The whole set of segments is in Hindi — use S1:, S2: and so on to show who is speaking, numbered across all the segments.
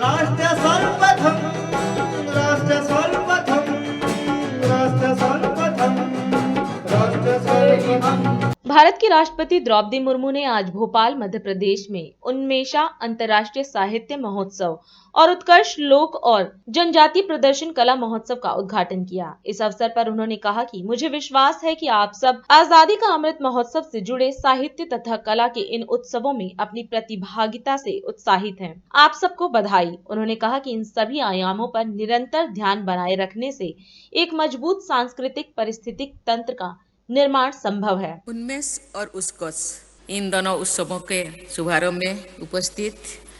S1: राष्ट्र सर्वप्रथम, राष्ट्र सर्वप्रथम, राष्ट्र सर्वप्रथम, राष्ट्र सर्वप्रथम।
S2: भारत की राष्ट्रपति द्रौपदी मुर्मू ने आज भोपाल मध्य प्रदेश में उन्मेषा अंतर्राष्ट्रीय साहित्य महोत्सव और उत्कर्ष लोक और जनजातीय प्रदर्शन कला महोत्सव का उद्घाटन किया। इस अवसर पर उन्होंने कहा कि मुझे विश्वास है कि आप सब आजादी का अमृत महोत्सव से जुड़े साहित्य तथा कला के इन उत्सवों में अपनी प्रतिभागिता से उत्साहित हैं। आप सबको बधाई। उन्होंने कहा कि इन सभी आयामों पर निरंतर ध्यान बनाए रखने से एक मजबूत सांस्कृतिक पारिस्थितिक तंत्र का निर्माण संभव है।
S3: उन्मेष और उत्कर्ष इन दोनों उत्सवों के शुभारंभ में उपस्थित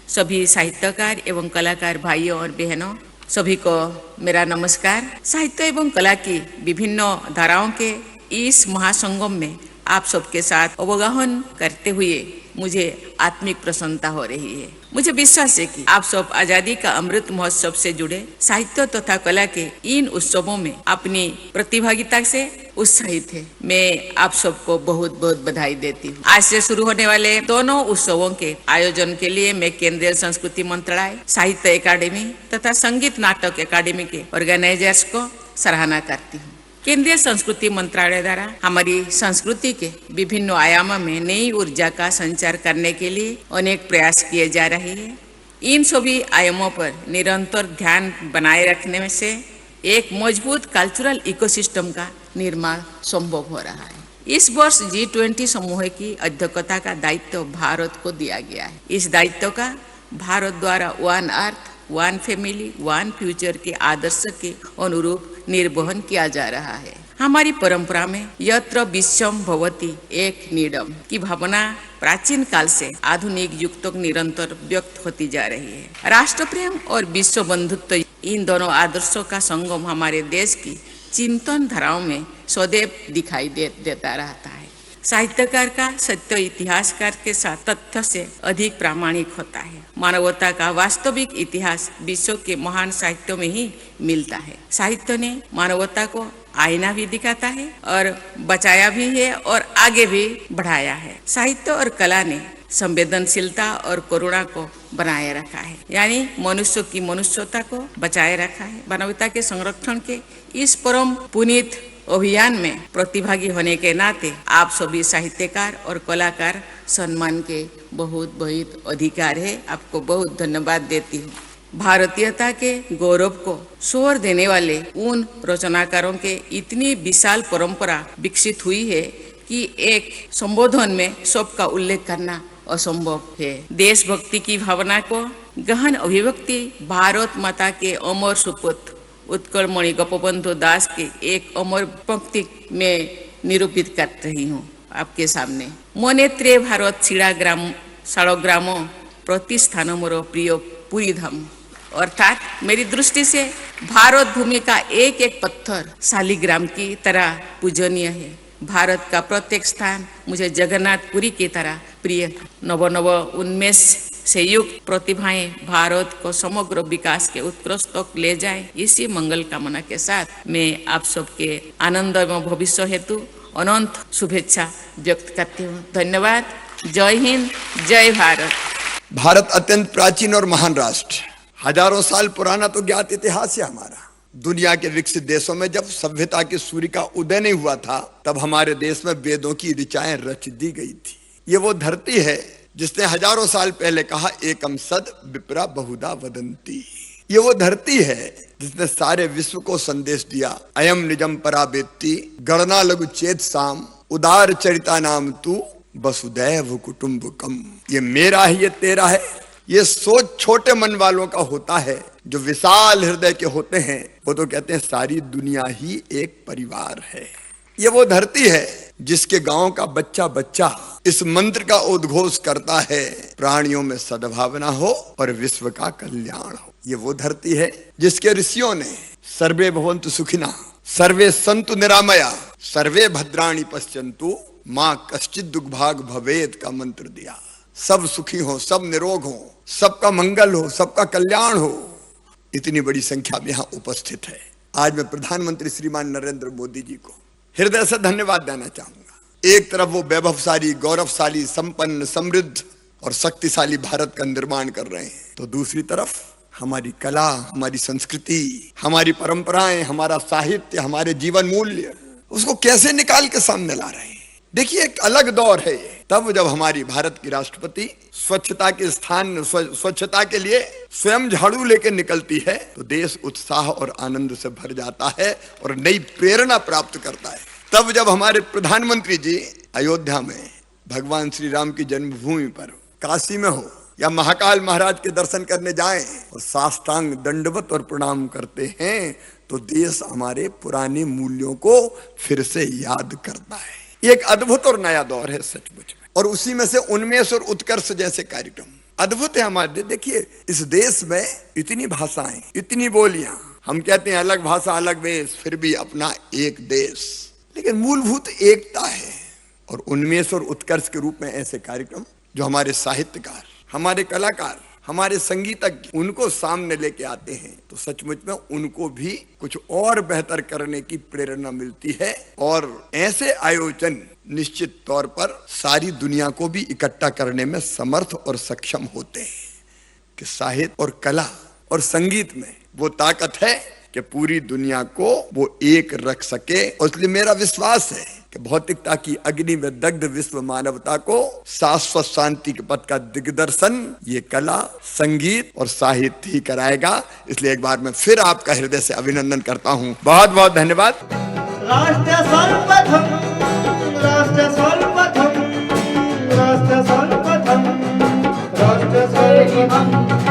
S3: सभी साहित्यकार एवं कलाकार भाइयों और बहनों सभी को मेरा नमस्कार। साहित्य एवं कला की विभिन्न धाराओं के इस महासंगम में आप सबके साथ अवगाहन करते हुए मुझे आत्मिक प्रसन्नता हो रही है। मुझे विश्वास है कि आप सब आजादी का अमृत महोत्सव से जुड़े साहित्य तथा कला के इन उत्सवों में अपनी प्रतिभागिता से उत्साहित है। मैं आप सबको बहुत बहुत बधाई देती हूँ। आज से शुरू होने वाले दोनों उत्सवों के आयोजन के लिए मैं केंद्रीय संस्कृति मंत्रालय, साहित्य अकादमी तथा संगीत नाटक अकादमी के ऑर्गेनाइजर्स को सराहना करती हूँ। केंद्रीय संस्कृति मंत्रालय द्वारा हमारी संस्कृति के विभिन्न आयामों में नई ऊर्जा का संचार करने के लिए अनेक प्रयास किए जा रहे हैं। इन सभी आयामों पर निरंतर ध्यान बनाए रखने से एक मजबूत कल्चरल इकोसिस्टम का निर्माण संभव हो रहा है। इस वर्ष G20 समूह की अध्यक्षता का दायित्व भारत को दिया गया है। इस दायित्व का भारत द्वारा one earth, one family, one future के आदर्श के अनुरूप निर्वहन किया जा रहा है। हमारी परंपरा में यत्र विश्वम भवति एक नीडम की भावना प्राचीन काल से आधुनिक युग तक निरंतर व्यक्त होती जा रही है। राष्ट्र प्रेम और विश्व बंधुत्व इन दोनों आदर्शों का संगम हमारे देश की चिंतन धाराओं में सदैव दिखाई देता रहता है। साहित्यकार का सत्य इतिहासकार के साथ तथ्य से अधिक प्रामाणिक होता है। मानवता का वास्तविक इतिहास विश्व के महान साहित्यों में ही मिलता है। साहित्य ने मानवता को आईना भी दिखाता है और बचाया भी है और आगे भी बढ़ाया है। साहित्य और कला ने संवेदनशीलता और करुणा को बनाए रखा है, यानी मनुष्य की मनुष्यता को बचाए रखा है। मानवता के संरक्षण के इस परम पुनीत अभियान में प्रतिभागी होने के नाते आप सभी साहित्यकार और कलाकार सम्मान के बहुत बहुत अधिकार है। आपको बहुत धन्यवाद देती हूँ। भारतीयता के गौरव को स्वर देने वाले उन रचनाकारों के इतनी विशाल परंपरा विकसित हुई है कि एक संबोधन में सबका उल्लेख करना असंभव है। देशभक्ति की भावना को गहन अभिव्यक्ति भारत माता के अमर सुपुत्र उत्कलमणि गोपबंधु दास के एक अमर पंक्ति में निरूपित कर रही हूँ आपके सामने। मनेत्रे भारत शिलाग्राम शालग्राम प्रतिष्ठान मोर प्रिय पुरी धाम, अर्थात मेरी दृष्टि से भारत भूमि का एक एक पत्थर शालिग्राम की तरह पूजनीय है। भारत का प्रत्येक स्थान मुझे जगन्नाथपुरी की तरह प्रिय। नव नव उन्मेष से युक्त प्रतिभाएं भारत को समग्र विकास के उत्कृष्ट तक ले जाए, इसी मंगल कामना के साथ मैं आप सबके आनंद एवं भविष्य हेतु अनंत शुभेच्छा व्यक्त करती हूँ। धन्यवाद। जय हिंद, जय भारत।
S4: भारत अत्यंत प्राचीन और महान राष्ट्र, हजारों साल पुराना तो ज्ञात इतिहास है हमारा। दुनिया के विकसित देशों में जब सभ्यता के सूर्य का उदय नहीं हुआ था, तब हमारे देश में वेदों की ऋचाएं रच दी गई थी। ये वो धरती है जिसने हजारों साल पहले कहा एकम सद विप्रा बहुधा वदंती। ये वो धरती है जिसने सारे विश्व को संदेश दिया अयम निजम पराबेत्ति गणना लघु चेत साम उदार चरिता नाम तू वसुदैव कुटुंबकम। ये मेरा है, ये तेरा है। ये सोच छोटे मन वालों का होता है। जो विशाल हृदय के होते हैं वो तो कहते हैं सारी दुनिया ही एक परिवार है। ये वो धरती है जिसके गांव का बच्चा बच्चा इस मंत्र का उद्घोष करता है प्राणियों में सद्भावना हो और विश्व का कल्याण हो। ये वो धरती है जिसके ऋषियों ने सर्वे भवन्तु सुखिनः, सर्वे सन्तु निरामया, सर्वे भद्राणि पश्यन्तु, मां कश्चित् दुर्भाग भवेत् का मंत्र दिया। सब सुखी हो, सब निरोग हो, सबका मंगल हो, सबका कल्याण हो। इतनी बड़ी संख्या में यहाँ उपस्थित है। आज मैं प्रधानमंत्री श्रीमान नरेंद्र मोदी जी को हृदय से धन्यवाद देना चाहूंगा। एक तरफ वो वैभवशाली, गौरवशाली, संपन्न, समृद्ध और शक्तिशाली भारत का निर्माण कर रहे हैं, तो दूसरी तरफ हमारी कला, हमारी संस्कृति, हमारी परंपराएं, हमारा साहित्य, हमारे जीवन मूल्य, उसको कैसे निकाल के सामने ला रहे हैं। देखिए, एक अलग दौर है ये। तब जब हमारी भारत की राष्ट्रपति स्वच्छता के स्थान, स्वच्छता के लिए स्वयं झाड़ू लेकर निकलती है तो देश उत्साह और आनंद से भर जाता है और नई प्रेरणा प्राप्त करता है। तब जब हमारे प्रधानमंत्री जी अयोध्या में भगवान श्री राम की जन्मभूमि पर काशी में हो या महाकाल महाराज के दर्शन करने जाएं और साष्टांग दंडवत और प्रणाम करते हैं तो देश हमारे पुराने मूल्यों को फिर से याद करता है। ये एक अद्भुत और नया दौर है सचमुच में, और उसी में से उन्मेष और उत्कर्ष जैसे कार्यक्रम अद्भुत है हमारे। देखिए, इस देश में इतनी भाषाएं, इतनी बोलियां, हम कहते हैं अलग भाषा अलग वेश, फिर भी अपना एक देश, लेकिन मूलभूत एकता है। और उन्मेष और उत्कर्ष के रूप में ऐसे कार्यक्रम जो हमारे साहित्यकार, हमारे कलाकार, हमारे संगीतज्ञ उनको सामने लेके आते हैं तो सचमुच में उनको भी कुछ और बेहतर करने की प्रेरणा मिलती है। और ऐसे आयोजन निश्चित तौर पर सारी दुनिया को भी इकट्ठा करने में समर्थ और सक्षम होते हैं कि साहित्य और कला और संगीत में वो ताकत है कि पूरी दुनिया को वो एक रख सके। और इसलिए मेरा विश्वास है कि भौतिकता की अग्नि में दग्ध विश्व मानवता को शाश्वत शांति के पथ का दिग्दर्शन ये कला, संगीत और साहित्य ही कराएगा। इसलिए एक बार मैं फिर आपका हृदय से अभिनंदन करता हूँ। बहुत बहुत धन्यवाद।
S1: राष्ट्र सर्वप्रथम, राष्ट्र सर्वप्रथम, राष्ट्र सर्वप्रथम, राष्ट्र सर्वप्रथम।